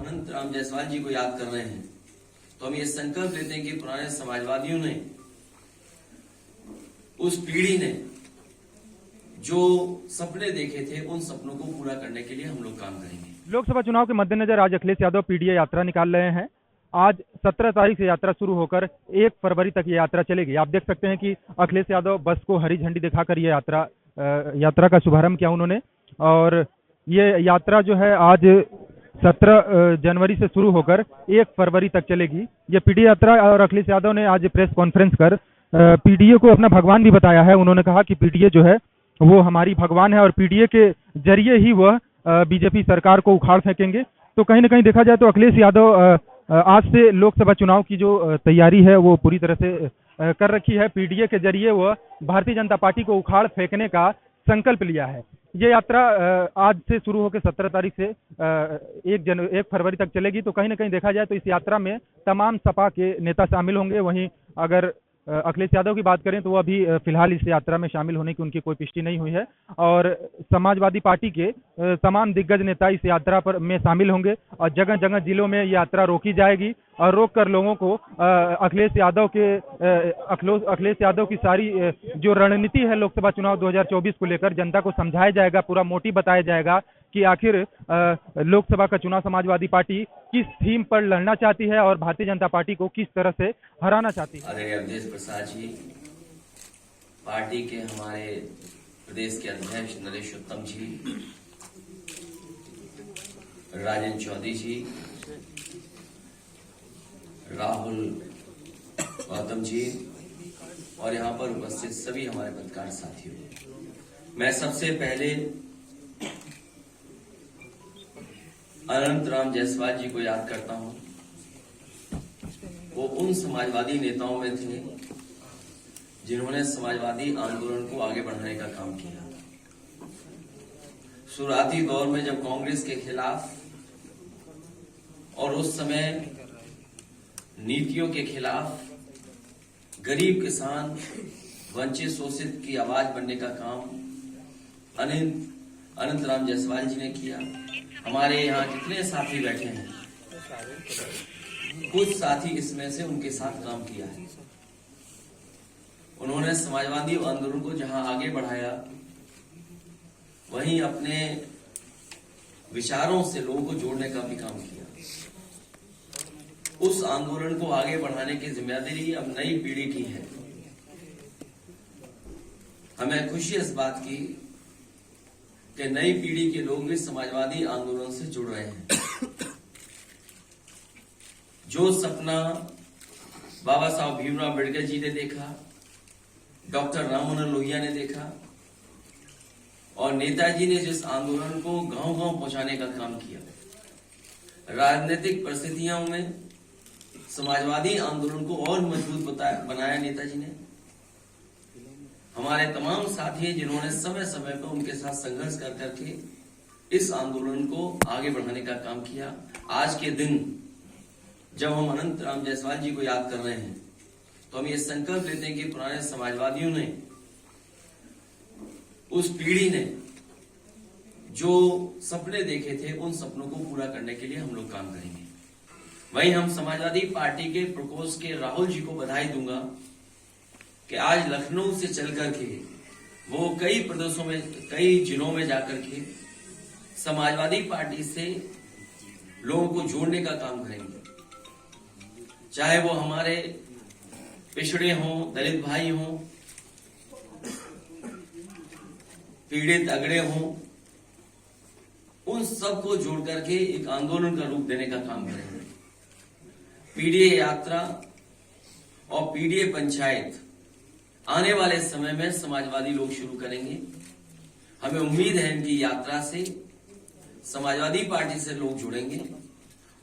अनंत राम जायसवाल जी को याद कर रहे हैं तो हम ये संकल्प लेते हैं कि पुराने समाजवादियों ने, उस पीढ़ी ने जो सपने देखे थे, उन सपनों को पूरा करने के लिए हम लोग काम करेंगे। लोकसभा चुनाव के मद्देनजर आज अखिलेश यादव पीडीए यात्रा निकाल रहे हैं। आज 17 तारीख से यात्रा शुरू होकर 1 फरवरी तक ये यात्रा चलेगी। आप देख सकते हैं कि अखिलेश यादव बस को हरी झंडी दिखाकर ये यात्रा का शुभारंभ किया उन्होंने। और ये यात्रा जो है आज 17 जनवरी से शुरू होकर 1 फरवरी तक चलेगी। ये पीडीए यात्रा, और अखिलेश यादव ने आज प्रेस कॉन्फ्रेंस कर पीडीए को अपना भगवान भी बताया है। उन्होंने कहा कि पीडीए जो है वो हमारी भगवान है और पीडीए के जरिए ही वह बीजेपी सरकार को उखाड़ फेंकेंगे। तो कहीं ना कहीं देखा जाए तो अखिलेश यादव आज से लोकसभा चुनाव की जो तैयारी है वो पूरी तरह से कर रखी है। पीडीए के जरिए वह भारतीय जनता पार्टी को उखाड़ फेंकने का संकल्प लिया है। ये यात्रा आज से शुरू होकर 17 तारीख से 1 फरवरी तक चलेगी। तो कहीं ना कहीं देखा जाए तो इस यात्रा में तमाम सपा के नेता शामिल होंगे। वहीं अगर अखिलेश यादव की बात करें तो वो अभी फिलहाल इस यात्रा में शामिल होने की उनकी कोई पुष्टि नहीं हुई है। और समाजवादी पार्टी के तमाम दिग्गज नेता इस यात्रा पर में शामिल होंगे और जगह जगह जिलों में ये यात्रा रोकी जाएगी और रोक कर लोगों को अखिलेश यादव की सारी जो रणनीति है लोकसभा चुनाव 2024 को लेकर जनता को समझाया जाएगा, पूरा मोटिव बताया जाएगा कि आखिर लोकसभा का चुनाव समाजवादी पार्टी किस थीम पर लड़ना चाहती है और भारतीय जनता पार्टी को किस तरह से हराना चाहती है। आदरणीय अवधेश प्रसाद जी, पार्टी के हमारे प्रदेश के अध्यक्ष नरेश उत्तम जी, राजन चौधरी जी, राहुल गौतम जी और यहाँ पर उपस्थित सभी हमारे पत्रकार साथियों, मैं सबसे पहले अनंत राम जायसवाल जी को याद करता हूं। वो उन समाजवादी नेताओं में थे जिन्होंने समाजवादी आंदोलन को आगे बढ़ाने का काम किया। शुरुआती दौर में जब कांग्रेस के खिलाफ और उस समय नीतियों के खिलाफ गरीब किसान, वंचित शोषित की आवाज बनने का काम अनंत राम जायसवाल जी ने किया। हमारे यहाँ जितने साथी बैठे हैं, कुछ साथी इसमें से उनके साथ काम किया है। उन्होंने समाजवादी आंदोलन को जहां आगे बढ़ाया, वहीं अपने विचारों से लोगों को जोड़ने का भी काम किया। उस आंदोलन को आगे बढ़ाने की जिम्मेदारी अब नई पीढ़ी की है। हमें खुशी इस बात की कि नई पीढ़ी के लोग भी समाजवादी आंदोलन से जुड़ रहे हैं। जो सपना बाबा साहब भीमराव अम्बेडकर जी ने देखा, डॉक्टर राम मनोहर लोहिया ने देखा और नेताजी ने जिस आंदोलन को गांव-गांव पहुंचाने का काम किया, राजनीतिक परिस्थितियों में समाजवादी आंदोलन को और मजबूत बनाया नेताजी ने। हमारे तमाम साथी जिन्होंने समय समय पर उनके साथ संघर्ष कर करके इस आंदोलन को आगे बढ़ाने का काम किया। आज के दिन जब हम अनंत राम जायसवाल जी को याद कर रहे हैं तो हम ये संकल्प लेते हैं कि पुराने समाजवादियों ने, उस पीढ़ी ने जो सपने देखे थे, उन सपनों को पूरा करने के लिए हम लोग काम करेंगे। वहीं हम समाजवादी पार्टी के प्रकोष्ठ के राहुल जी को बधाई दूंगा कि आज लखनऊ से चल करके वो कई प्रदेशों में, कई जिलों में जाकर के समाजवादी पार्टी से लोगों को जोड़ने का काम करेंगे। चाहे वो हमारे पिछड़े हों, दलित भाई हों, पीड़ित अगड़े हों, उन सबको जोड़ करके एक आंदोलन का रूप देने का काम करेंगे। पीडीए यात्रा और पीडीए पंचायत आने वाले समय में समाजवादी लोग शुरू करेंगे। हमें उम्मीद है इनकी यात्रा से समाजवादी पार्टी से लोग जुड़ेंगे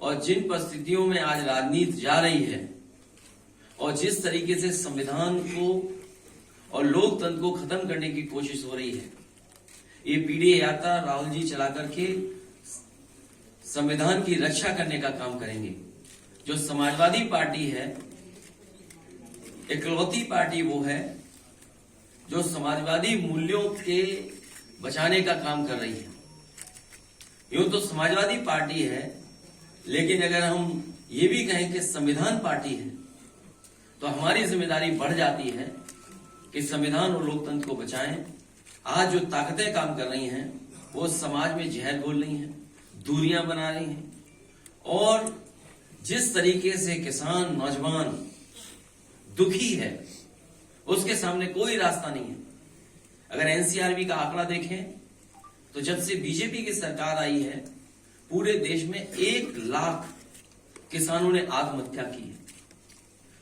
और जिन परिस्थितियों में आज राजनीति जा रही है और जिस तरीके से संविधान को और लोकतंत्र को खत्म करने की कोशिश हो रही है, ये पीडीए यात्रा राहुल जी चला करके संविधान की रक्षा करने का काम करेंगे। जो समाजवादी पार्टी है, इकलौती पार्टी वो है जो समाजवादी मूल्यों के बचाने का काम कर रही है। यूं तो समाजवादी पार्टी है लेकिन अगर हम ये भी कहें कि संविधान पार्टी है तो हमारी जिम्मेदारी बढ़ जाती है कि संविधान और लोकतंत्र को बचाएं। आज जो ताकतें काम कर रही हैं वो समाज में जहर घोल रही हैं, दूरियां बना रही हैं, और जिस तरीके से किसान नौजवान दुखी है उसके सामने कोई रास्ता नहीं है। अगर एनसीआरबी का आंकड़ा देखें तो जब से बीजेपी की सरकार आई है पूरे देश में 1 लाख किसानों ने आत्महत्या की है।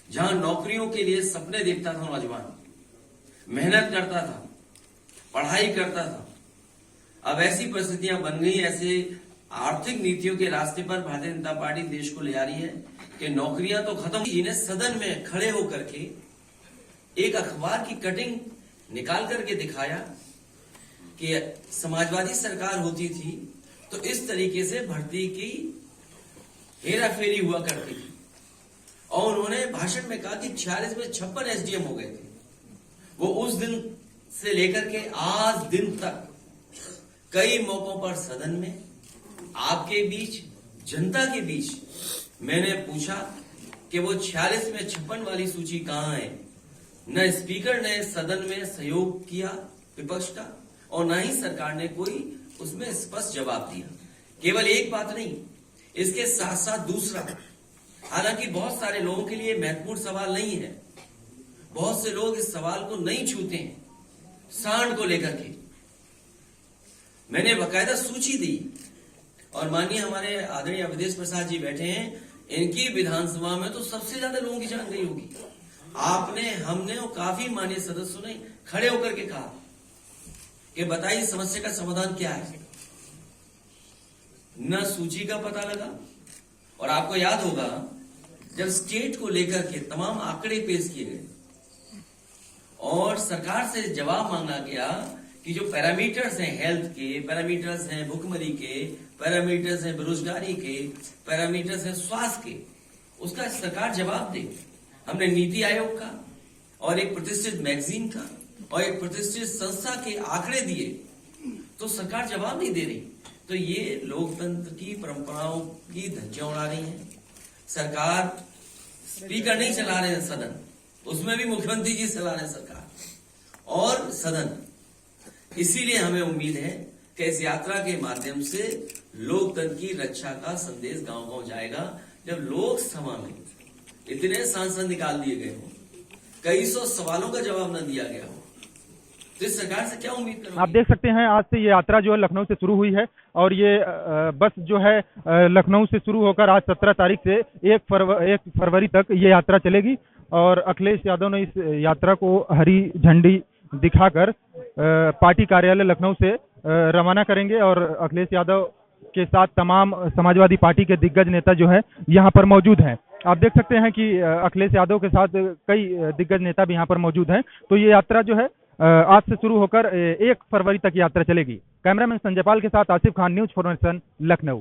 जहां नौकरियों के लिए सपने देखता था नौजवान, मेहनत करता था, पढ़ाई करता था, अब ऐसी परिस्थितियां बन गई, ऐसे आर्थिक नीतियों के रास्ते पर भारतीय जनता पार्टी देश को ले आ रही है कि नौकरियां तो खत्म। इन्हें सदन में खड़े होकर के एक अखबार की कटिंग निकाल करके दिखाया कि समाजवादी सरकार होती थी तो इस तरीके से भर्ती की हेराफेरी हुआ करती थी, और उन्होंने भाषण में कहा कि 46 में 56 एसडीएम हो गए थे। वो उस दिन से लेकर के आज दिन तक कई मौकों पर सदन में आपके बीच, जनता के बीच मैंने पूछा कि वो 46 में 56 वाली सूची कहां है। न स्पीकर ने सदन में सहयोग किया विपक्ष का, और न ही सरकार ने कोई उसमें स्पष्ट जवाब दिया। केवल एक बात नहीं, इसके साथ साथ दूसरा, हालांकि बहुत सारे लोगों के लिए महत्वपूर्ण सवाल नहीं है, बहुत से लोग इस सवाल को नहीं छूते हैं, सांड को लेकर के मैंने बाकायदा सूची दी, और माननीय हमारे आदरणीय अवधेश प्रसाद जी बैठे हैं, इनकी विधानसभा में तो सबसे ज्यादा लोगों की जान गई होगी। आपने, हमने और काफी माननीय सदस्यों ने खड़े होकर के कहा कि बताइए समस्या का समाधान क्या है। न सूची का पता लगा, और आपको याद होगा जब स्टेट को लेकर के तमाम आंकड़े पेश किए गए और सरकार से जवाब मांगा गया कि जो पैरामीटर्स हैं हेल्थ के, पैरामीटर्स हैं भुखमरी के, पैरामीटर्स हैं बेरोजगारी के, पैरामीटर्स हैं स्वास्थ्य के, उसका सरकार जवाब दे। हमने नीति आयोग का और एक प्रतिष्ठित मैगजीन का और एक प्रतिष्ठित संस्था के आंकड़े दिए तो सरकार जवाब नहीं दे रही। तो ये लोकतंत्र की परंपराओं की धज्जियां उड़ा रही है। सरकार, स्पीकर नहीं चला रहे हैं सदन, उसमें भी मुख्यमंत्री जी चला रहे हैं सरकार और सदन। इसीलिए हमें उम्मीद है कि इस यात्रा के माध्यम से लोकतंत्र की रक्षा का संदेश गांव-गांव जाएगा। जब लोकसभा में इतने सांसद निकाल दिए गए हो, कई सौ सवालों का जवाब न दिया गया हो, तो इस सरकार से क्या उम्मीद करोगे? आप देख सकते हैं आज से ये यात्रा जो है लखनऊ से शुरू हुई है, और ये बस जो है लखनऊ से शुरू होकर आज 17 तारीख से 1 फरवरी तक ये यात्रा चलेगी। और अखिलेश यादव ने इस यात्रा को हरी झंडी दिखाकर पार्टी कार्यालय लखनऊ से रवाना करेंगे, और अखिलेश यादव के साथ तमाम समाजवादी पार्टी के दिग्गज नेता जो है यहाँ पर मौजूद हैं। आप देख सकते हैं कि अखिलेश यादव के साथ कई दिग्गज नेता भी यहाँ पर मौजूद हैं। तो ये यात्रा जो है आज से शुरू होकर 1 फरवरी तक यात्रा चलेगी। कैमरामैन संजय पाल के साथ Asif Khan, news for nation, Lucknow.